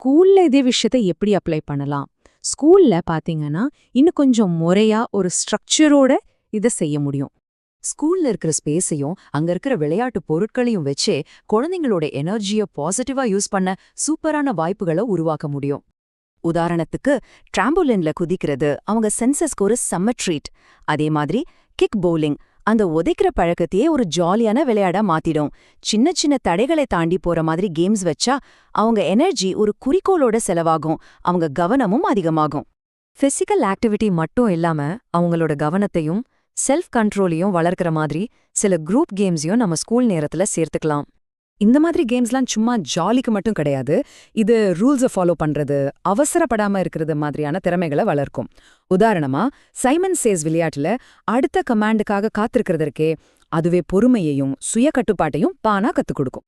ஸ்கூல்ல இதே விஷயத்த எப்படி அப்ளை பண்ணலாம்? ஸ்கூல்ல பாத்தீங்கன்னா, இன்னும் கொஞ்சம் முறையா ஒரு ஸ்ட்ரக்சரோட இத செய்ய முடியும். ஸ்கூல்ல இருக்கிற ஸ்பேஸையும் அங்க இருக்கிற விளையாட்டு பொருட்களையும் வச்சே குழந்தைங்களோட எனர்ஜியை பாசிட்டிவா யூஸ் பண்ண சூப்பரான வாய்ப்புகளை உருவாக்க முடியும். உதாரணத்துக்கு டிராம்போலின்ல குதிக்கிறது அவங்க சென்சஸ்க்கு ஒரு செம்ம ட்ரீட். அதே மாதிரி கிக் பவுலிங் அந்த உதைக்கிற பழக்கத்தையே ஒரு ஜாலியான விளையாடா மாத்திடும். சின்ன சின்ன தடைகளை தாண்டி போற மாதிரி கேம்ஸ் வச்சா அவங்க எனர்ஜி ஒரு குறிக்கோளோட செலவாகும், அவங்க கவனமும் அதிகமாகும். பிசிக்கல் ஆக்டிவிட்டி மட்டும் இல்லாம அவங்களோட கவனத்தையும் செல்ஃப் கண்ட்ரோலையும் வளர்க்கிற மாதிரி சில குரூப் கேம்ஸையும் நம்ம ஸ்கூல் நேரத்துல சேர்த்துக்கலாம். இந்த மாதிரி கேம்ஸ்லாம் சும்மா ஜாலிக்கு மட்டும் கிடையாது. இது ரூல்ஸை ஃபாலோ பண்றது, அவசரப்படாம இருக்கிறது மாதிரியான திறமைகளை வளர்க்கும். உதாரணமா சைமன் சேஸ் விளையாட்டுல அடுத்த கமாண்டுக்காக காத்திருக்கிறதற்கே அதுவே பொறுமையையும் சுய கட்டுப்பாட்டையும் பானா கத்துக் கொடுக்கும்.